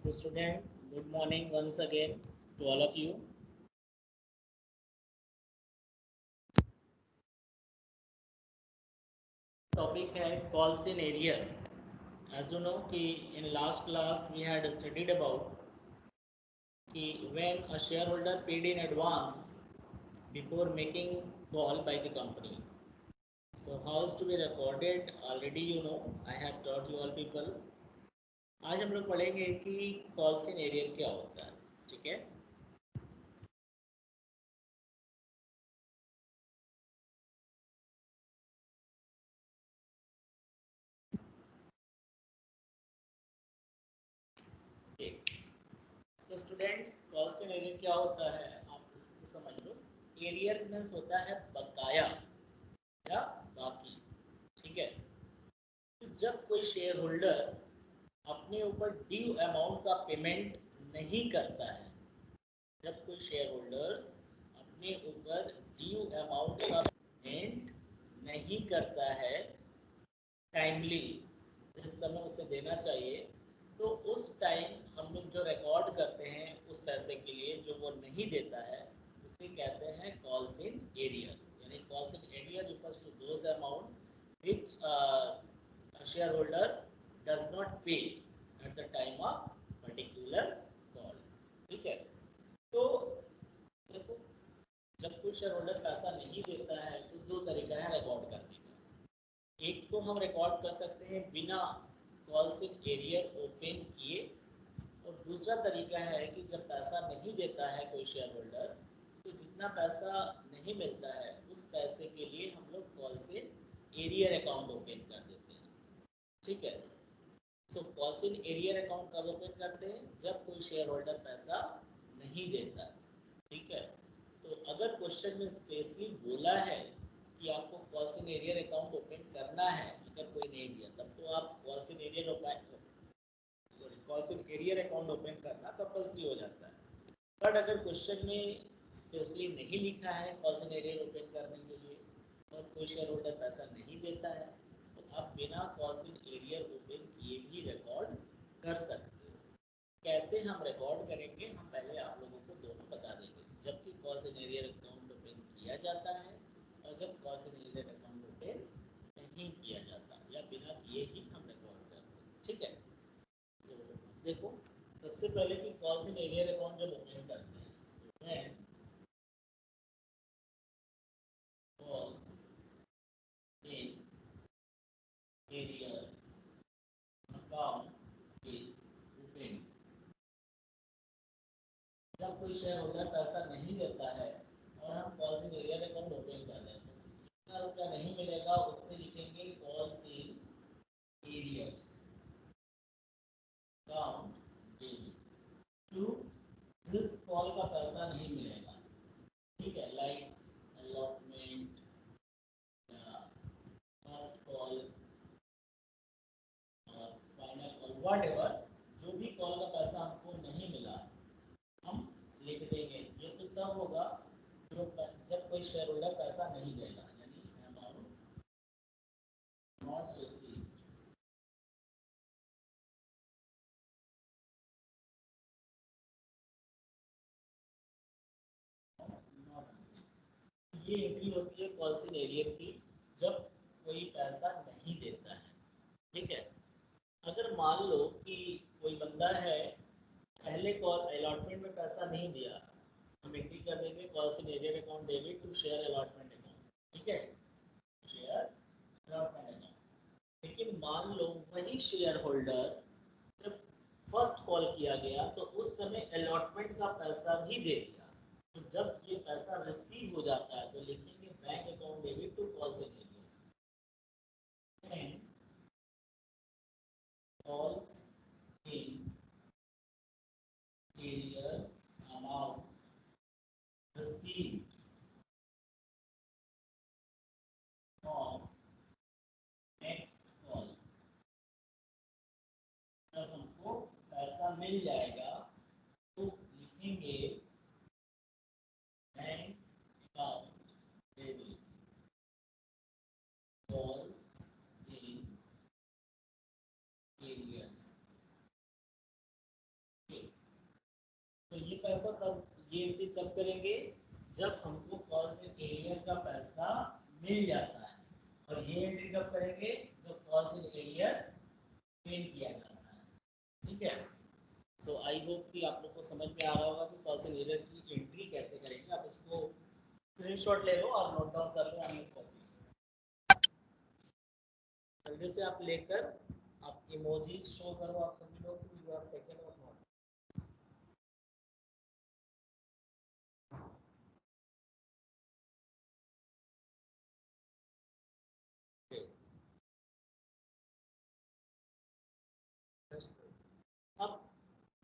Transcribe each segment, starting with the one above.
So student, good morning once again to all of you. Topic है calls in arrear. As you know कि in last class we had studied about कि when a shareholder paid in advance before making call by the company. So how is to be recorded already you know I have taught you all people. आज हम लोग पढ़ेंगे कि calls in arrear क्या होता है, ठीक है? So students, calls in arrear क्या होता है आप इसको समझ लो. एरियर मीन्स होता है बकाया या बाकी, ठीक है. तो जब कोई शेयर होल्डर अपने ऊपर ड्यू अमाउंट का पेमेंट नहीं करता है, जब कोई शेयर होल्डर्स अपने ऊपर ड्यू अमाउंट का पेमेंट नहीं करता है टाइमली, जिस समय उसे देना चाहिए, तो उस टाइम हम लोग जो रिकॉर्ड करते हैं उस पैसे के लिए जो वो नहीं देता है उसे कहते हैं कॉल्स इन एरियर. यानी calls in arrear refers to those amount which share holder does not pay at the time of particular call. ठीक है. तो देखो, जब कोई शेयर होल्डर पैसा नहीं देता है तो दो तरीका है रिकॉर्ड करने का. एक तो हम रिकॉर्ड कर सकते हैं बिना कॉल्स इन एरियर ओपन किए, और दूसरा तरीका है कि जब पैसा नहीं देता है कोई शेयर होल्डर तो जितना पैसा नहीं मिलता है उस पैसे के लिए हम लोग calls in arrear account open कर देते हैं. ठीक है. सो कॉल्स इन एरियर अकाउंट कब ओपन करते हैं? जब कोई शेयर होल्डर पैसा नहीं देता. ठीक है. तो अगर क्वेश्चन में स्पेशली बोला है कि आपको calls in arrear account open करना है, अगर कोई नहीं दिया तब तो आप calls in arrear account open करना कंपल्सरी हो जाता है. बट अगर क्वेश्चन में स्पेशली नहीं लिखा है कॉल्स इन एरियर ओपन करने के लिए और कोई शेयर होल्डर पैसा नहीं देता है तो आप बिना कॉल्स इन एरियर ओपन किए भी रिकॉर्ड कर सकते हो. कैसे हम रिकॉर्ड करेंगे हम पहले आप लोगों को दोनों बता देंगे. जबकि calls in arrear account open किया जाता है और जब calls in arrear account open नहीं किया जाता या बिना किए ही हम रिकॉर्ड करते हैं. ठीक है. तो देखो, सबसे पहले कि कॉल्स इन एरियर अकाउंट जब ओपन करते हैं calls in arrear account is open. जब कोई शेयर होल्डर पैसा नहीं देता है और हम calls in arrear account open कर रहे हैं तो जितना रुपया नहीं मिलेगा उससे लिखेंगे calls in arrears account to. जिस कॉल का पैसा नहीं मिलेगा, ठीक है, लाइक अलॉटमेंट या फर्स्ट कॉल और फाइनल कॉल, व्हाटएवर, जो भी कॉल का पैसा हमको नहीं मिला हम लिख देंगे. ये तो तब होगा जब कोई शेयर होल्डर पैसा नहीं देगा, यानी अमाउंट नॉट रिसीव. ये एंट्री होती है कॉल्स इन एरियर की जब कोई पैसा नहीं देता है. ठीक है. अगर मान लो कि कोई बंदा है पहले कॉल अलॉटमेंट में पैसा नहीं दिया, हम एंट्री कर देंगे calls in arrear account debit to share allotment account. ठीक है. Share allotment account. लेकिन मान लो वही शेयर होल्डर जब फर्स्ट कॉल किया गया तो उस समय अलॉटमेंट का पैसा भी दे दिया, तो जब ये पैसा रिसीव हो जाता है तो लिखेंगे bank account debit to calls in arrear. Calls in arrear amount received on next call. जब हमको पैसा मिल जाएगा तो लिखेंगे bank account debit calls in arrears. पैसा तब, ये एंट्री तब करेंगे जब हमको कॉल्स इन एरियर का पैसा मिल जाता है, और ये एंट्री कब करेंगे जब कॉल्स इन एरियर पेन किया जाता है। ठीक है, सो आई होप कि आप लोग को समझ में आ रहा होगा कि कॉल्स इन एरियर की एंट्री कैसे करेंगे। आप इसको स्क्रीनशॉट ले लो और नोट डाउन कर लो ऑन योर कॉपी। जल्दी से आप लेकर आप इमोजीज शो करो, आप सभी लोग कि यू आर टेकन और नॉट। अब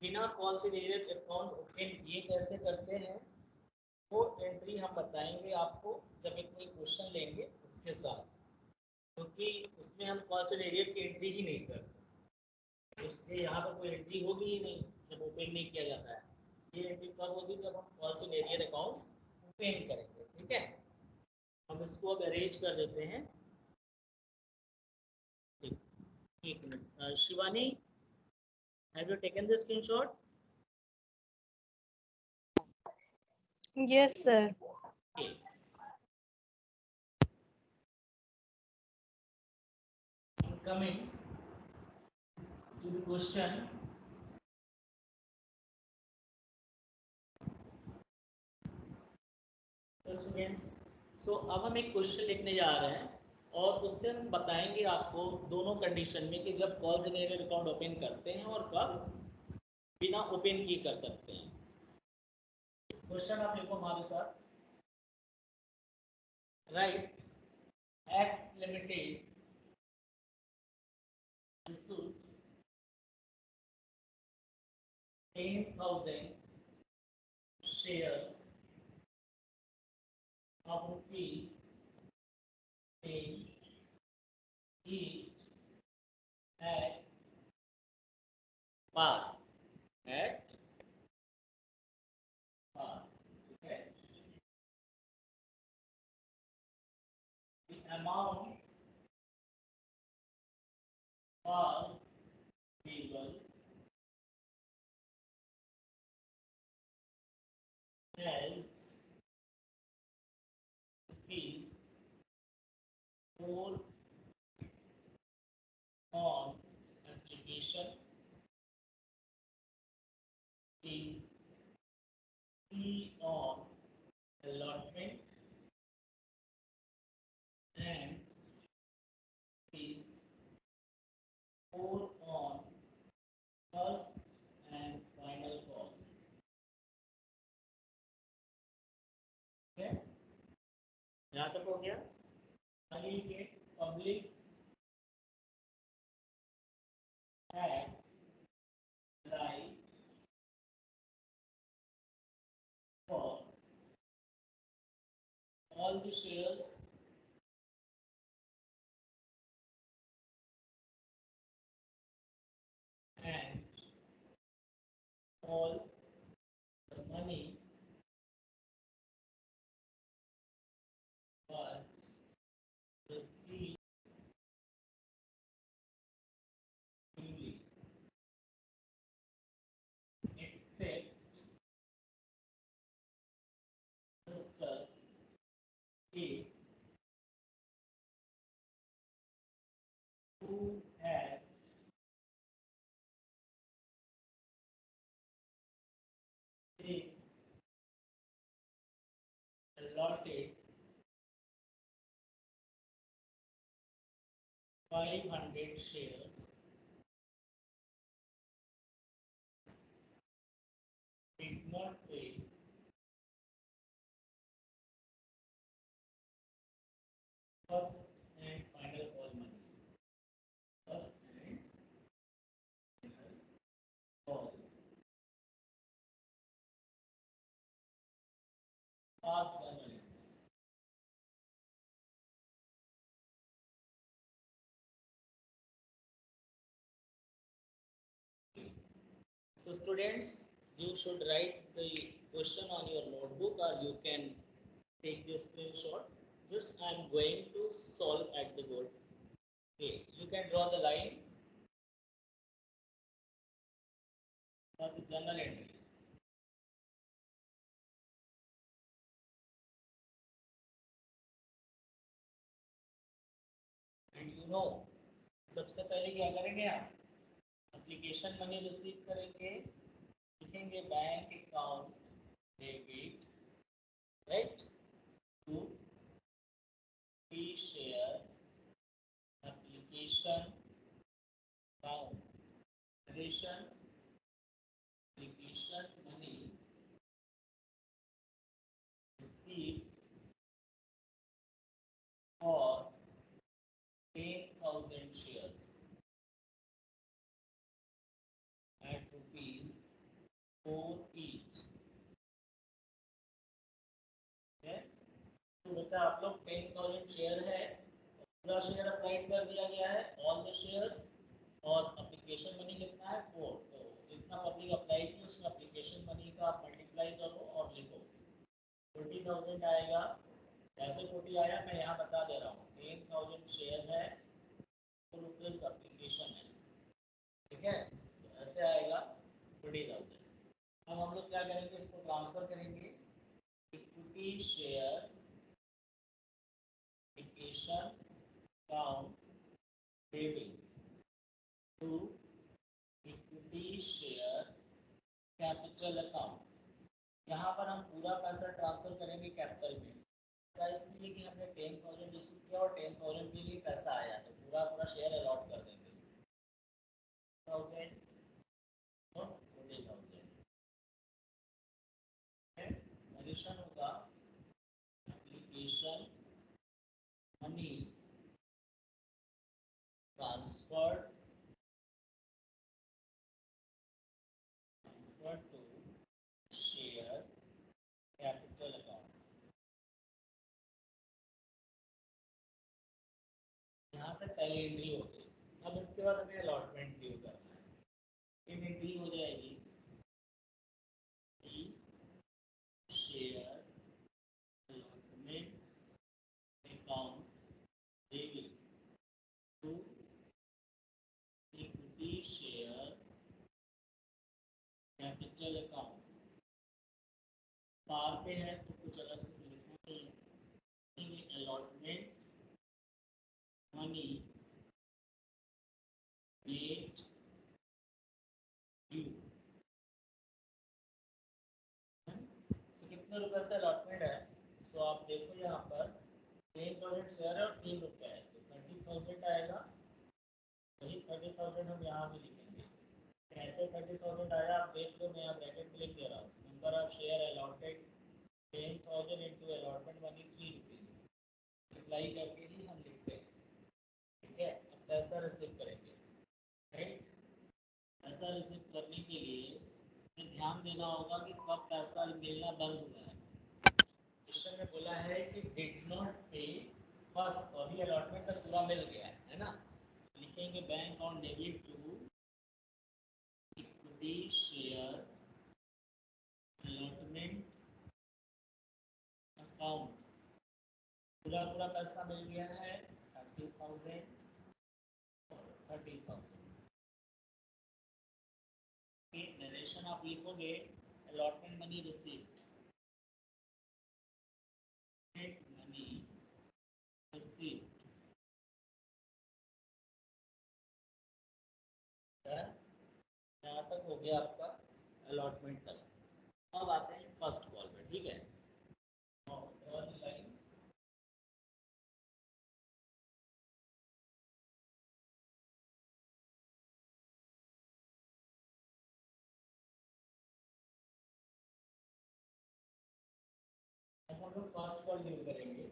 बिना कॉन्सिडरेटेड अकाउंट ओपन ये कैसे करते हैं, वो एंट्री हम बताएंगे आपको जब एक कोई क्वेश्चन लेंगे उसके साथ, क्योंकि उसमें हम कॉन्सिडरेटेड की एंट्री ही नहीं करते, इसलिए यहाँ पर कोई एंट्री होगी ही नहीं जब ओपन नहीं किया जाता है। ये एंट्री कब होगी जब हम कॉन्सिडरेटेड अकाउंट ओपन करेंगे। ठीक है, हम इसको अब अरेंज कर देते हैं। एक minute, Shivani, have you taken the screenshot? Yes, sir. Okay. I'm coming to the question. Students, so अब हम एक क्वेश्चन लिखने जा रहे हैं और उससे हम बताएंगे आपको दोनों कंडीशन में कि जब कॉल जनरेटेड अकाउंट ओपन करते हैं और कब बिना ओपन किए कर सकते हैं। क्वेश्चन आप लिखो हमारे साथ। Right, x limited issued 10,000 shares of rupees 10 each at par, at par. Okay, the amount was payable as rupees 4 on application is 3 on allotment and is 4 on first and final call. Okay, यहाँ तक हो गया। आगे के public had right for all the shares and all the money was received duly except Mr. A, who had been allotted 500 shares, did not pay first and final call money. First and final call. Past January. So students, you should write the question on your notebook or you can take this screenshot. Just I am going to solve at the board. Okay, you can draw the line for the journal entry. And you know सबसे पहले क्या करेंगे आप application money receive करेंगे, लिखेंगे bank account debit right to free share application account application money receive for 10,000 shares at rupees 4 each. तो बेटा आप लोग 10,000 शेयर है, पूरा शेयर अप्लाइड कर दिया गया है, ऑल द शेयर्स, और एप्लीकेशन मनी कितना है 4। तो जितना पब्लिक अप्लाई की उसमें एप्लीकेशन मनी का आप मल्टीप्लाई करो और लिखो 40,000 आएगा। कैसे 40 आया मैं यहाँ बता दे रहा हूँ, 10,000 शेयर है, 4 रुपीज एप्लीकेशन है, ठीक है, तो ऐसे आएगा 40,000। अब हम लोग क्या करेंगे, इसको ट्रांसफर करेंगे equity share application account debit to equity share capital account. यहाँ पर हम पूरा पैसा ट्रांसफर करेंगे कैपिटल में, ऐसा इसलिए कि हमने 10,000 रिसीव किया और 10,000 के लिए पैसा आया तो पूरा पूरा शेयर अलॉट कर देंगे 1000 और 40,000। एडिशन होगा application money transfer to share capital account. यहाँ तक पहले एंट्री हो गई। अब इसके बाद हमें अलॉटमेंट ड्यू करना है, इन एंट्री हो जाएगी share allotment account debit to equity share capital account. Par पे है तो कुछ अलग से लिखना चाहिए, अलॉटमेंट मनी डेट ड्यू। तो कितने रुपए से अलॉटमेंट है, तो आप देखो यहाँ पर 10,000 शेयर है और 3 रुपये है तो 30,000 आएगा, वही 30,000 हम यहाँ भी लिखेंगे। कैसे 30,000 आया आप देख लो, मैं यहाँ ब्रैकेट में लिख दे रहा हूँ, number of share allotted 10,000 into allotment money 3 rupees apply करके ही हम लिखते हैं, ठीक है। अब पैसा रिसीव करेंगे, राइट। पैसा रिसीव करने के लिए ध्यान देना होगा कि कब पैसा मिलना बंद हुआ है। क्वेश्चन में बोला है कि डिड नॉट पे फर्स्ट, तो अभी अलॉटमेंट का पूरा मिल गया है ना, लिखेंगे bank on debit to equity share allotment account. पूरा पूरा पैसा मिल गया है 30,000 और 30,000। नरेशन आप लिखोगे allotment money receive money receive, यहाँ तक हो गया आपका अलॉटमेंट तक। अब आते हैं फर्स्ट कॉल में, ठीक है। और लाइन हम लोग फर्स्ट कॉल यूज करेंगे,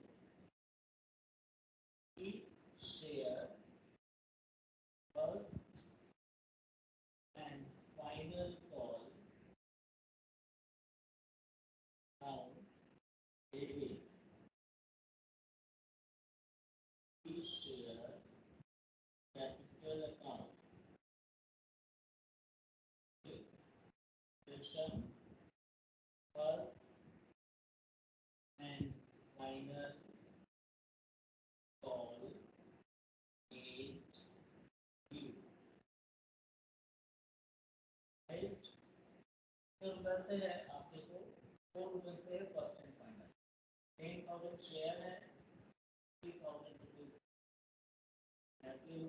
share first and final call on debit share capital account first and final call date due, right. तो वैसे है आप देखो 4 रुपये से फर्स्ट एंड फाइनल, 10,000 शेयर है 3,000 रुपीज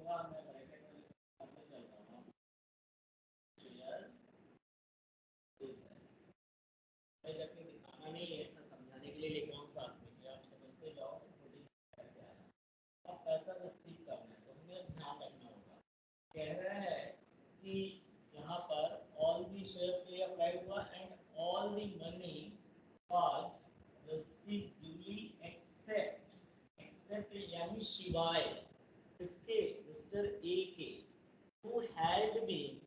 लूंगा, मैं ब्रैकेट में चल रहा हूँ शेयर दिस है। मैं करके दिखाना नहीं है, मैं समझाने के लिए लिख रहा हूँ साथ में कि आप समझते जाओ कि छोटी कैसे आया। अब पैसा रिसीव करना है तो हमें ध्यान रखना होगा। कह रहा है कि यहाँ पर ऑल दी शेयर्स के लिए अप्लाई हुआ and all the money was received duly except यानी शिवाय इसके मिस्टर ए के who had been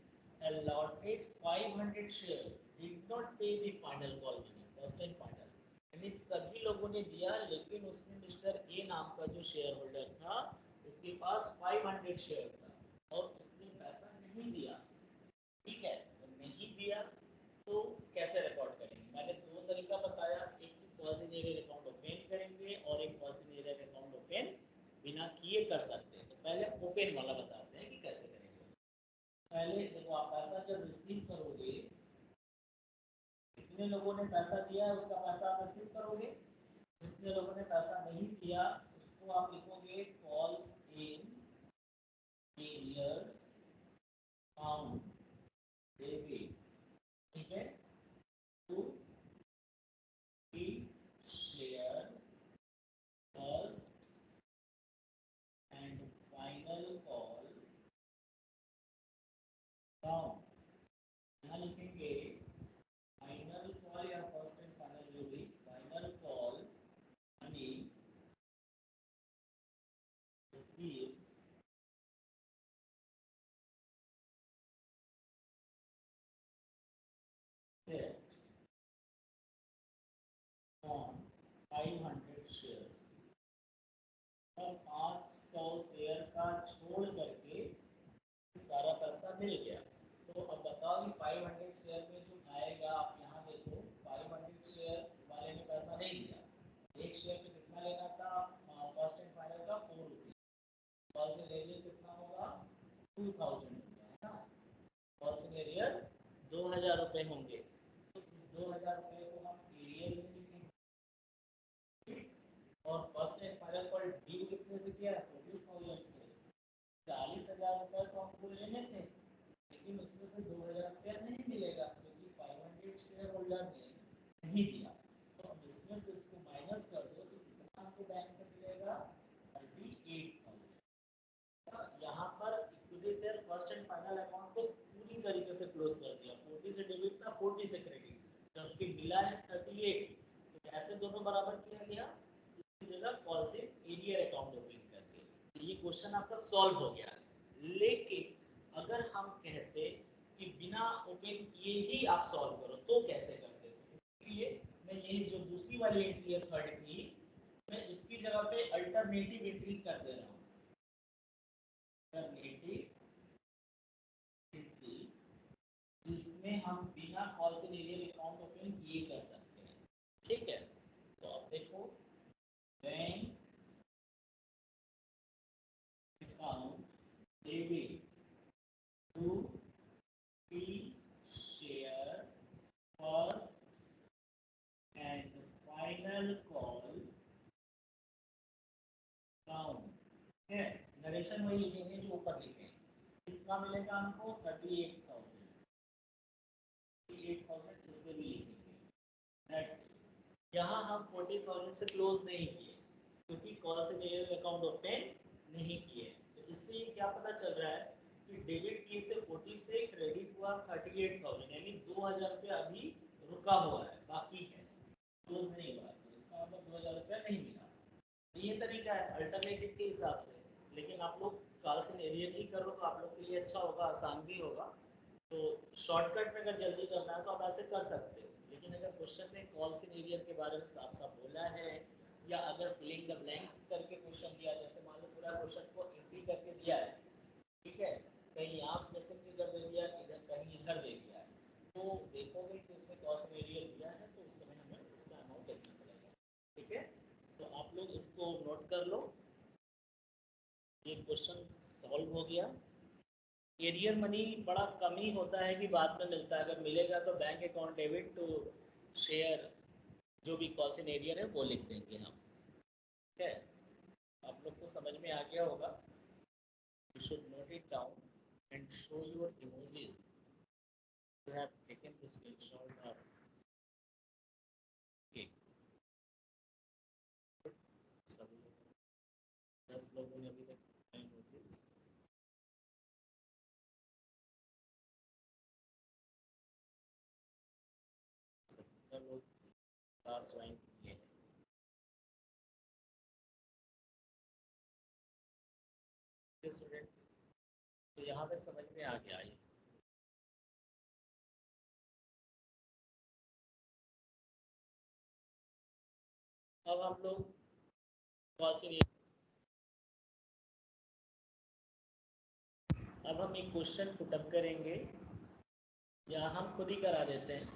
allotted 500 shares did not pay the final call money first and final। यानी सभी लोगों ने दिया लेकिन उसमें मिस्टर ए नाम का जो शेयर होल्डर था उसके पास 500 शेयर था और उसने पैसा नहीं दिया। ठीक है, तो नहीं दिया तो कैसे रिकॉर्ड करेंगे? मैंने दो तरीका बताया, एक calls in arrear account open करेंगे और एक calls in arrear account open बिना किए कर सकते हैं। तो पहले ओपन वाला बताते हैं कि कैसे करेंगे। पहले देखो, आप पैसा जब रिसीव करोगे, कितने लोगों ने पैसा दिया है उसका पैसा आप रिसीव करोगे। जितने लोगों ने पैसा नहीं दिया उसको आप लिखोगे calls in arrears account debit. ठीक है, to be share first and final call down. यहाँ लिखेंगे फाइनल कॉल या फर्स्ट एंड फाइनल जो भी final call money receive on 500 shares. और 500 शेयर का छोड़ करके सारा पैसा मिल गया। तो अब बताओ कि 500 शेयर में जो आएगा, आप यहाँ देखो 500 शेयर वाले ने पैसा नहीं दिया। एक शेयर पे कितना लेना था फर्स्ट एंड फाइनल का 4 रुपये। कॉल से एरियर कितना होगा 2000 रुपये है ना। कॉल से एरियर 2000 रुपये होंगे। तो इस 2000 रुपये को हम एरियर में लिखेंगे और first and final call due कितने से किया 40,000 से। 40,000 रुपये तो हमको लेने थे लेकिन उसमें से 2000 रुपया नहीं मिलेगा क्योंकि 500 शेयर होल्डर ने नहीं दिया। तो अब इसमें से इसको माइनस कर दो तो कितना हमको बैंक से मिलेगा 38,000। यहाँ पर equity share first and final account को पूरी तरीके से क्लोज कर दिया। 40 से डेबिट था 40 से क्रेडिट, जबकि मिला है 38। तो ऐसे दोनों बराबर किया गया, इसकी जगह कॉल से एरियर अकाउंट ओपन करके ये क्वेश्चन आपका सॉल्व हो गया। लेकिन अगर हम कहते कि बिना ओपन किए ही आप सॉल्व करो तो कैसे करते? इसलिए मैं ये जो दूसरी वाली एंट्री है थर्ड की, मैं इसकी जगह पे अल्टरनेटिव एंट्री कर दे रहा हूँ। अल्टरनेटिव एंट्री जिसमें हम बिना कॉल से एरियर अकाउंट ओपन किए कर सकते हैं। ठीक है, तो अब देखो bank account debit to be share first and final call down है। नरेशन वही लिखेंगे जो ऊपर लिखे। कितना मिलेगा हमको 38,000। 38,000 इससे भी लिखेंगे। That's it. यहाँ हम 40,000 से क्लोज नहीं किए क्योंकि कॉल से एरियर अकाउंट ओपन नहीं किए। तो इससे ये क्या पता चल रहा है कि डेबिट किए थे 40 से, क्रेडिट हुआ 38,000 यानी 2000 रुपया अभी रुका हुआ है, बाकी है, क्लोज नहीं हुआ। तो इसका मतलब 2000 रुपया नहीं मिला। तो ये तरीका है अल्टरनेटिव के हिसाब से। लेकिन आप लोग कॉल से एरियर ही करो तो आप लोग के लिए अच्छा होगा, आसान भी होगा। तो शॉर्टकट में अगर जल्दी करना है तो आप ऐसे कर सकते हो। लेकिन अगर क्वेश्चन में कॉल इन एरियर के बारे में साफ साफ बोला है या अगर फिलिंग द ब्लैंक्स करके क्वेश्चन दिया, जैसे मान लो पूरा क्वेश्चन को एंट्री करके दिया है, ठीक है, कहीं आप जैसे कर दे दिया, इधर कहीं इधर दे दिया है, तो देखोगे कि उसमें कॉल इन एरियर दिया है तो उस समय हमें उसका अमाउंट देखना पड़ेगा। ठीक है, तो आप लोग इसको नोट कर लो। ये क्वेश्चन सॉल्व हो गया। एरियर मनी बड़ा कम ही होता है कि बाद में मिलता है। अगर मिलेगा तो bank account debit to share जो भी कॉल्स इन एरियर है वो लिख देंगे हम। ठीक है, आप लोग को समझ में आ गया होगा। You should note it down and show your emojis. You have taken the screenshot or okay. सभी लोग 10 लोगों ने अभी तक emojis सबका लोग क्लास ज्वाइन किए हैं स्टूडेंट्स तो यहाँ तक समझ में आ गया ये अब हम लोग कौन सी अब हम एक क्वेश्चन पुटअप करेंगे या हम खुद ही करा देते हैं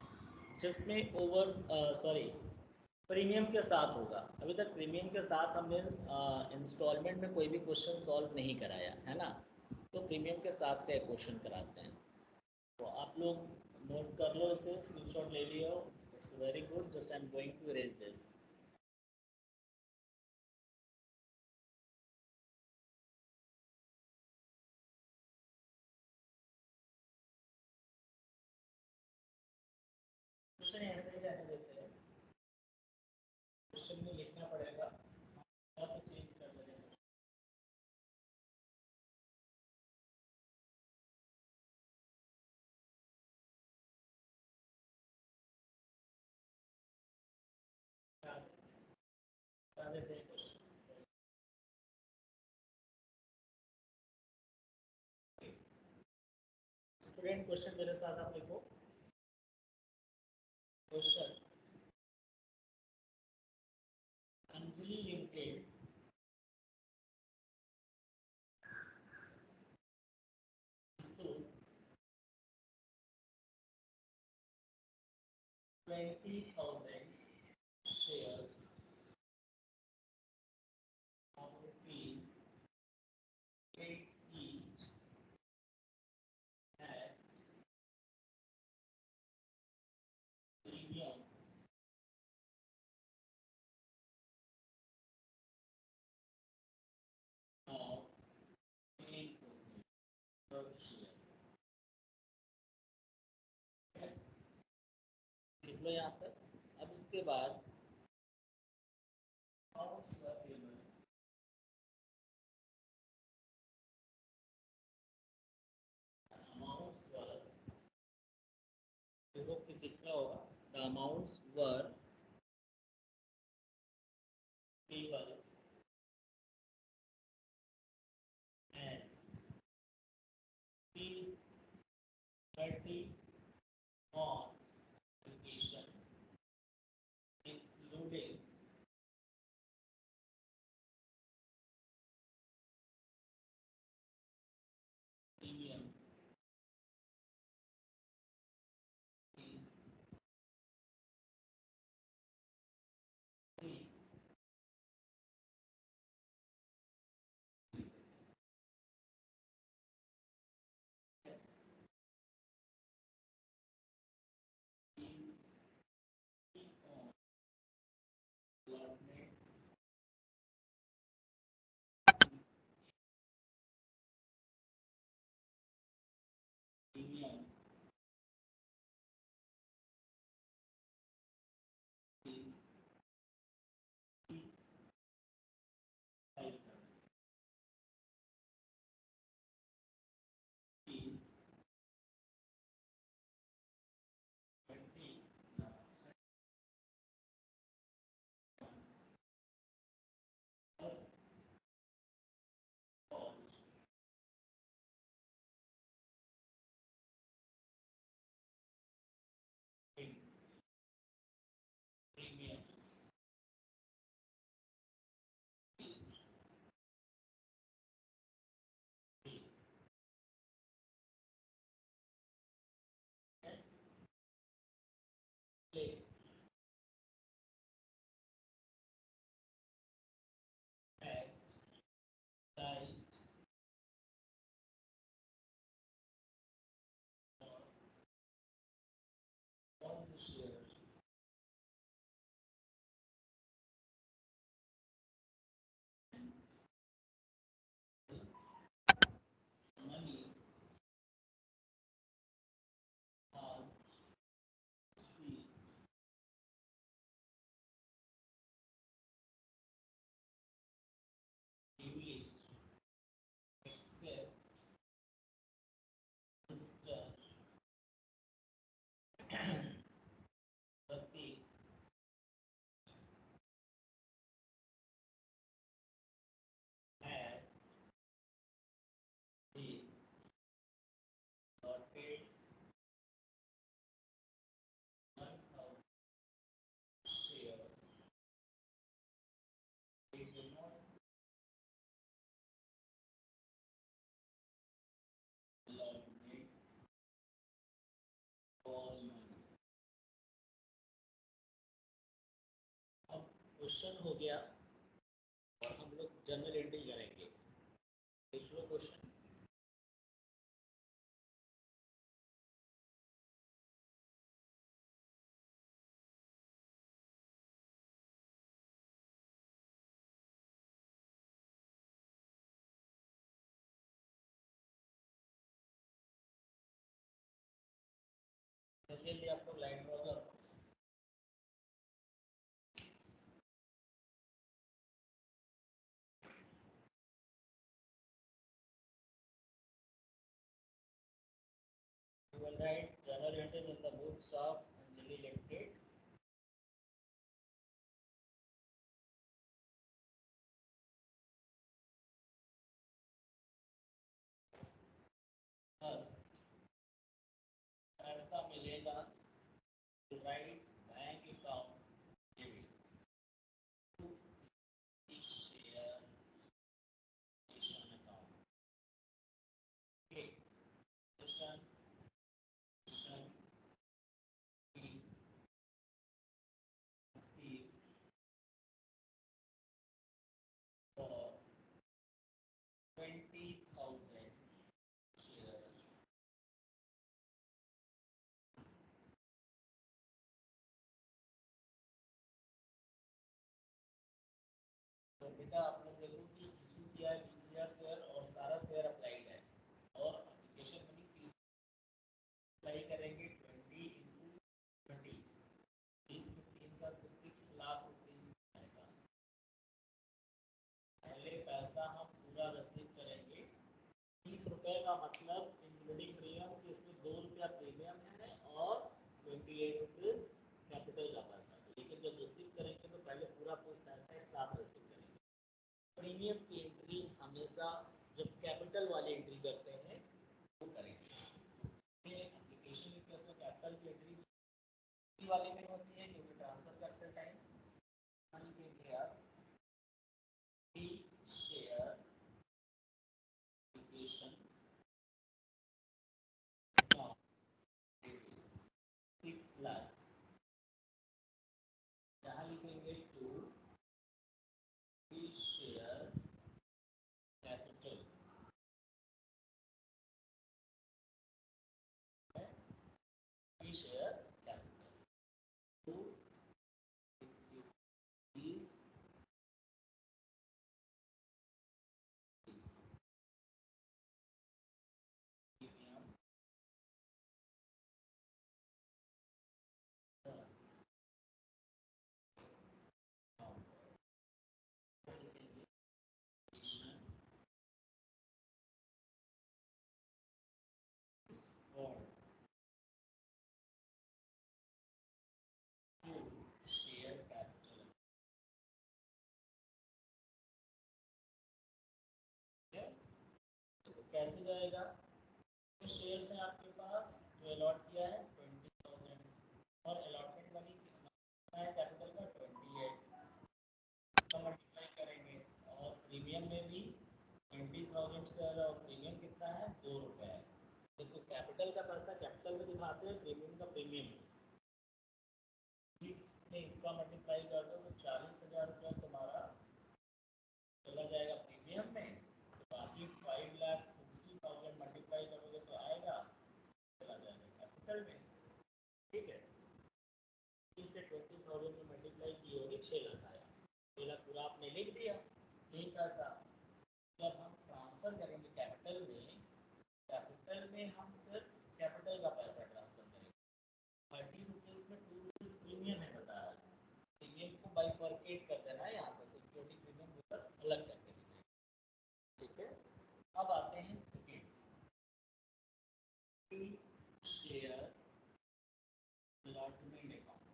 जिसमें प्रीमियम के साथ होगा। अभी तक प्रीमियम के साथ हमने इंस्टॉलमेंट में कोई भी क्वेश्चन सॉल्व नहीं कराया है ना, तो प्रीमियम के साथ का क्वेश्चन कराते हैं। तो आप लोग नोट कर लो, इसे स्क्रीनशॉट ले लियो। It's very good, just I am going to erase this. Question ऐसे ही रहने देते हैं, क्वेश्चन में लिखना पड़ेगा, चेंज कर देंगे। स्टूडेंट क्वेश्चन मेरे साथ आप लिखो। Question, Anjali limited issued 20,000 shares of rupees 8 each at premium of 8% per share। लिख लो यहाँ पर। अब इसके बाद देखो कि कितना होगा। The amounts were payable as fees 30 on application, including premium fees 3 fees on allotment premium fee 5 fees 20 plus all in premium fees 3 and play at site or all the shares and paid 1,000 shares. They will not allotment all money. अब question हो गया और हम लोग general entry करेंगे। देख लो question. जल्दी जल्दी आपको लाइन ड्रॉ करो। You will write journal entries in the books of Anjali Limited. Thus, पैसा मिलेगा to write bank account debit to the share issue account. Okay. Question we receive for 20,000 shares. तो बेटा आप लोग देखो कि इशू किया है 20,000 शेयर और सारा शेयर अप्लाइड है और एप्लीकेशन मनी फीस अप्लाई करेंगे 20 इंटू 20 20 15 का तो 6 लाख रुपीस आएगा। पहले पैसा हम पूरा रिसीव करेंगे 30 रुपए का मतलब इंक्लूडिंग प्रीमियम कि इसमें 2 रुपया प्रीमियम है और 28 रुपीज कैपिटल का पैसा। लेकिन जब रिसीव करेंगे तो पहले पूरा पैसा एक साथ रिसीव करेंगे। प्रीमियम की एंट्री हमेशा जब कैपिटल वाली एंट्री करते हैं वो करेंगे। एप्लीकेशन में कैसे कैपिटल की एंट्री वाले में होती है क्योंकि ट्रांसफर करते टाइम मान लीजिए आप शेयर एप्लीकेशन 6 लाख यहाँ लिखेंगे to share capital share capital to please share capital तो कैसे जाएगा? तो शेयर से आपके पास जो अलॉट किया है 20,000 और अलॉटमेंट मनी कितना है कैपिटल का 28 इसका मल्टीप्लाई करेंगे और प्रीमियम में भी 20,000 से और प्रीमियम कितना है 2 रुपये है। देखो कैपिटल का पैसा कैपिटल में दिखाते हैं प्रीमियम का प्रीमियम में 20 में इसका मल्टीप्लाई कर दो तो 40,000 रुपया तुम्हारा चला जाएगा प्रीमियम में तो बाकी 5,60,000 मल्टीप्लाई करोगे तो आएगा चला जाएगा कैपिटल में। ठीक है इसे 20,000 में मल्टीप्लाई की होगी 6 लाख आया 6 लाख पूरा आपने लिख दिया। एक पैसा जब हम ट्रांसफर करेंगे कैपिटल में हम सिर्फ कैपिटल का पैसा ट्रांसफर करेंगे 30 रुपीज में 2 रुपीज प्रीमियम है बता रहा है प्रीमियम को बाइफरकेट कर देना है यहाँ से सिक्योरिटी प्रीमियम ऊपर अलग करके देना। ठीक है अब आते हैं second share allotment account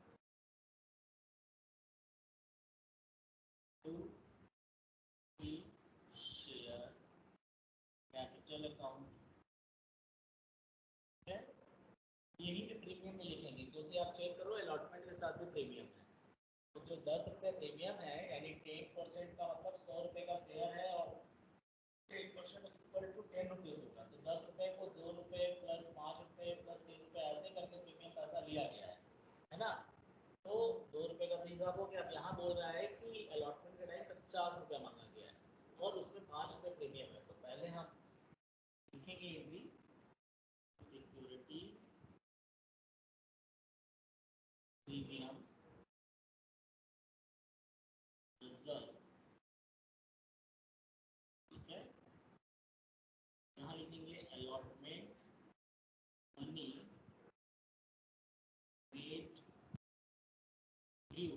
to share capital account है साथ भी प्रीमियम है। तो जो 10 रुपये प्रीमियम है यानी 10% का मतलब 100 रुपये का शेयर है और 10% इक्वल टू 10 रुपीज़ होगा। तो 10 रुपये को 2 रुपये प्लस 5 रुपये प्लस 3 रुपये ऐसे करके प्रीमियम पैसा लिया गया है ना। तो 2 रुपये का तो हिसाब हो गया। अब यहाँ बोल रहा है कि अलॉटमेंट का टाइम 50 रुपये मांगा गया है और उसमें 5 रुपये प्रीमियम है। तो पहले हम लिखेंगे भी सिक्योरिटीज प्रीमियम रिजर्व, ठीक है। यहाँ लिखेंगे allotment money paid due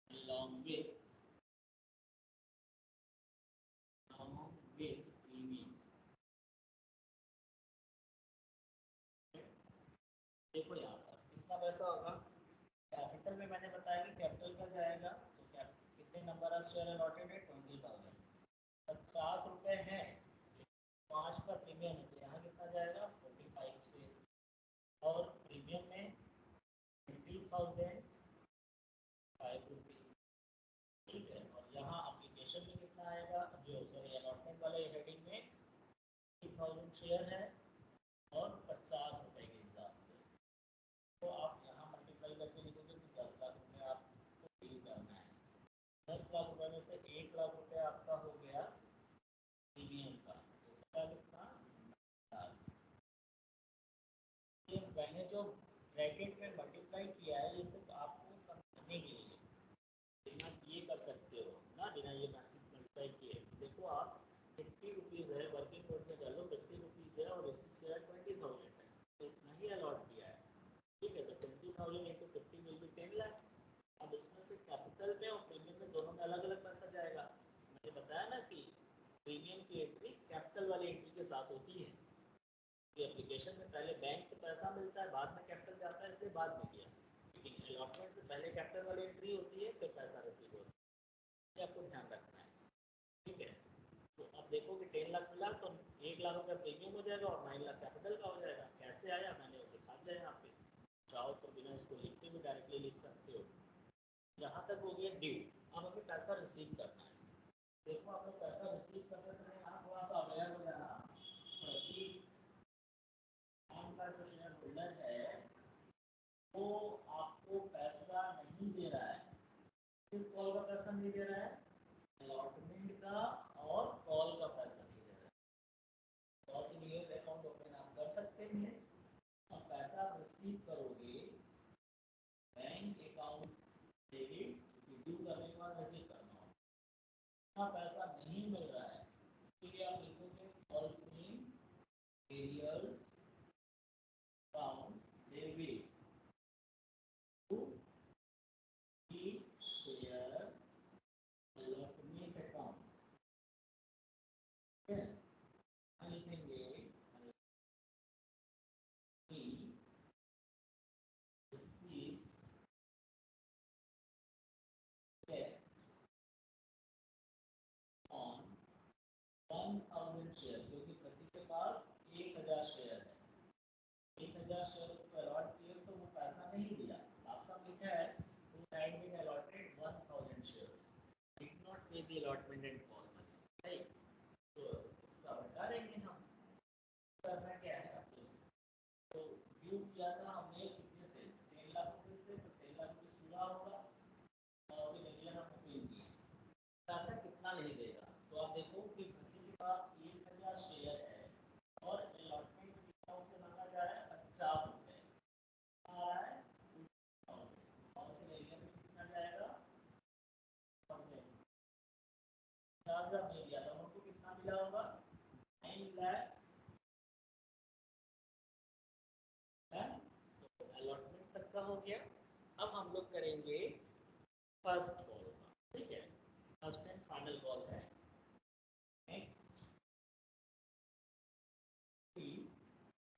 along with premium. देखो यहाँ पर कितना पैसा होगा। कैपिटल में मैंने बताया कि कैपिटल का जाएगा तो कितने नंबर ऑफ शेयर अलॉटेड है 20,000। 50 रुपये है, 5 का प्रीमियम है तो यहाँ कितना जाएगा 45 से, और प्रीमियम में 20,000 5 रुपीज़, ठीक है। और यहाँ एप्लीकेशन में कितना आएगा, जो सॉरी अलॉटमेंट वाले हेडिंग में 20,000 शेयर है और 50 रुपये के हिसाब से। तो आप यहाँ मल्टीप्लाई करके लिखोगे तो 10 लाख रुपये आपको डील करना है। 10 लाख रुपये में से 1 लाख रुपये आपका हो गया प्रीमियम का। तो कितना, ये मैंने जो ब्रैकेट में मल्टीप्लाई किया है ये सिर्फ आपको समझने के लिए, बिना ये कर सकते हो ना, बिना ये मल्टीप्लाई किए। देखो आप 50 रुपीज़ है, वर्किंग नोट में डालो 50 रुपीज़ है और इसमें शेयर 20,000 है, तो इतना ही अलॉट किया है, ठीक है। तो 20,000 इंटू 50 विल बी 10 लाख। अब इसमें से कैपिटल में और प्रीमियम में दोनों में अलग अलग पैसा जाएगा। मैंने बताया ना कि प्रीमियम की एंट्री कैपिटल वाली एंट्री के साथ होती है। एप्लीकेशन में पहले बैंक से पैसा मिलता है, बाद में कैपिटल जाता है, इसलिए बाद में किया। लेकिन अलॉटमेंट से पहले कैपिटल वाली एंट्री होती है, फिर पैसा रिसीव होता है, ये आपको ध्यान रखना है, ठीक है। तो अब देखो कि 10 लाख मिला तो 1 लाख रुपया प्रीमियम हो जाएगा और 9 लाख कैपिटल का हो जाएगा। कैसे आया मैंने वो दिखा दिया यहाँ पे, चाहो तो बिना इसको लिखते भी डायरेक्टली लिख सकते हो। यहाँ तक हो गया ड्यू। अब हमें पैसा रिसीव करना है। देखो आपको पैसा रिसीव करने समय यहाँ थोड़ा सा अवेयर हो जाना कि का जो शेयर होल्डर है वो आपको पैसा नहीं दे रहा है। किस कॉल का पैसा नहीं दे रहा है, अलॉटमेंट का और कॉल का पैसा नहीं दे रहा है। कॉल से लिए अकाउंट ओपन आप कर सकते हैं। अब पैसा आप रिसीव करोगे बैंक अकाउंट डेबिट ड्यू करने के बाद रिसीव करना होगा। पैसा नहीं मिल रहा है इसलिए आप लिखोगे calls mean arrears found debit to the share allotment account, ठीक है। लिखेंगे receipt check on 1,000 शेयर, क्योंकि प्रति के पास 1,000 शेयर है। 1,000 शेयर उसको अलॉट किए तो वो पैसा नहीं दिया। आपका लिखा है who had been allotted 1,000 shares did not pay the allotment and call money, right? तो उसका बता देंगे हम। करना क्या है आपको, तो ड्यू किया था हमने कितने से 10 लाख रुपए से, तो 10 लाख रुपए पूरा होगा और फिर अगले हम अपील किए पैसा कितना नहीं देगा। तो आप देखो कि किसी के पास 1,000 शेयर है और अलॉटमेंट कितना उससे मांगा जा रहा है 50 रुपये आ रहा है और फिर एरिया में कितना जाएगा 50,000 मिल गया। तो हमको कितना मिला होगा 9 लाख। तो अलॉटमेंट तक का हो गया। अब हम लोग करेंगे फर्स्ट कॉल का, ठीक है। फर्स्ट एंड फाइनल कॉल है। नेक्स्ट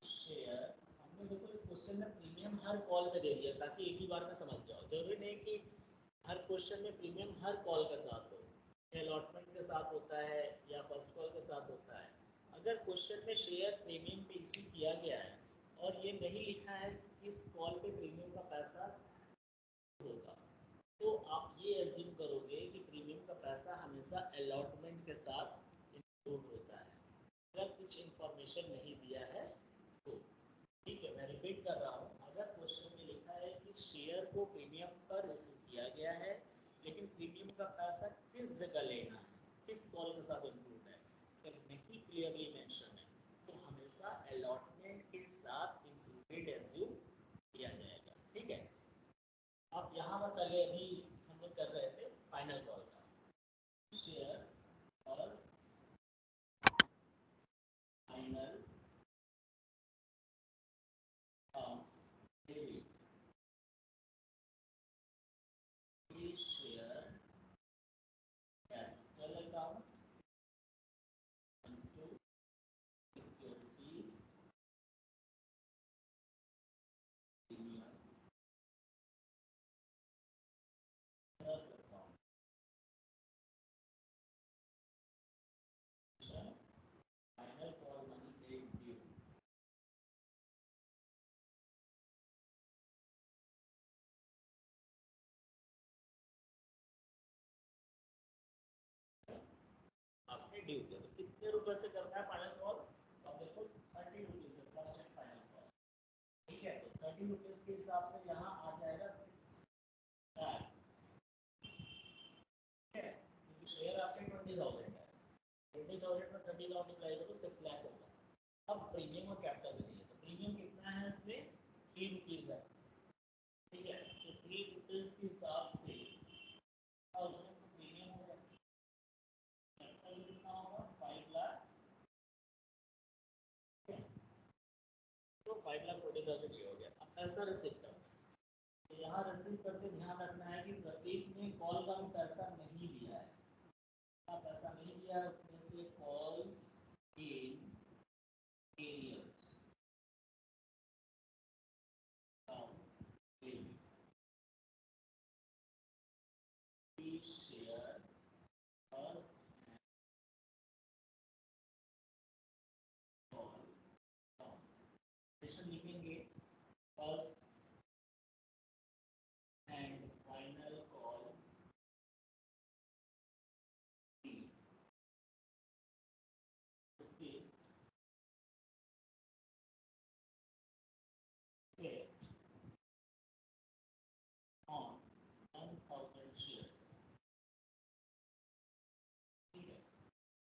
शेयर, हमने देखो इस क्वेश्चन में प्रीमियम हर कॉल में दे दिया ताकि एक ही बार में समझ जाओ। जरूरी नहीं कि हर क्वेश्चन में प्रीमियम हर कॉल के साथ हो, अलॉटमेंट के साथ होता है या फर्स्ट कॉल के साथ होता है। अगर क्वेश्चन में शेयर प्रीमियम पे इशू किया गया है और ये नहीं लिखा है किस कॉल पे प्रीमियम का पैसा होगा, तो आप ये एज्यूम करोगे कि प्रीमियम का पैसा हमेशा अलॉटमेंट के साथ इंक्लूड होता है, अगर कुछ इंफॉर्मेशन नहीं दिया है तो। ठीक है, मैं रिपीट कर रहा हूँ, अगर क्वेश्चन में लिखा है कि शेयर को प्रीमियम पर इशू किया गया है, लेकिन प्रीमियम का पैसा किस जगह लेना है, किस कॉल के साथ इंक्लूड है, अगर नहीं क्लियरली मेंशन है तो हमेशा अलॉटमेंट के साथ इंक्लूडेड एज्यूम किया जाएगा। ठीक है, आप यहाँ पर पहले अभी हम लोग कर रहे थे फाइनल कॉल का, share plus final share capital account into securities premium account, final call money paid due. आपने ड्यू किया तो कितने रुपए से करना है फाइनल कॉल, तो आप देखो 30 रुपीज है फर्स्ट एंड फाइनल कॉल। ठीक है, तो 30 रुपीज के हिसाब से यहाँ आ जाएगा 6 लाख। ठीक है, क्योंकि शेयर आपके 20,000 है, 20,000 में 30,000 निकलाएगा तो 6 लाख होगा। अब प्रीमियम और कैपिटल देंगे, तो प्रीमियम कितना है इसमें, 3 रुपीज है। ठीक है, तो 3 रुपीज के हिसाब से और प्रीमियम होगा, कैपिटल कितना होगा 5 लाख। तो 5,40,000 ये हो गया। अब पैसा रिसीव करना है, तो यहाँ रिसीव करते ध्यान रखना है कि प्रतीक ने कॉल का पैसा नहीं दिया है, पैसा नहीं दिया है, उसमें से calls in arrears share first call लिखेंगे, first and final call on 1,000 shares। ठीक है,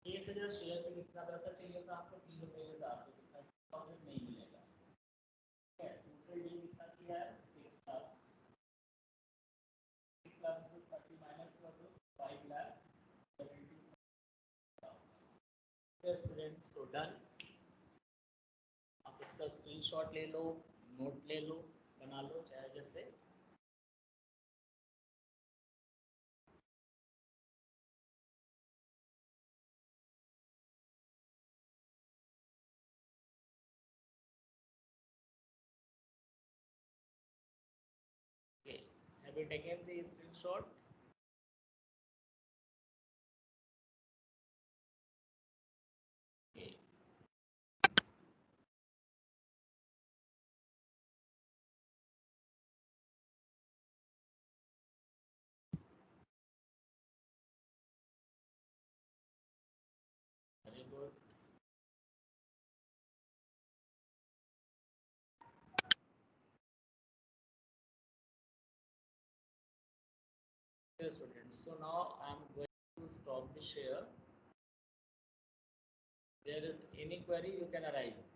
1,000 शेयर पे कितना पैसा चाहिए था आपको, 3 रुपए के हिसाब से, कितना 1,000 नहीं मिलेगा। ठीक है, टोटल डील कितना किया है 6 लाख, 6 लाख से 30 माइनस कर दो 5 लाख 70। स्टूडेंट्स सो डन, आप इसका स्क्रीनशॉट ले लो, नोट ले लो, बना लो चाहे जैसे। Okay, have you taken the screenshot? Okay. Very good. Okay, students. So now I am going to stop the share. There is any query you can arise.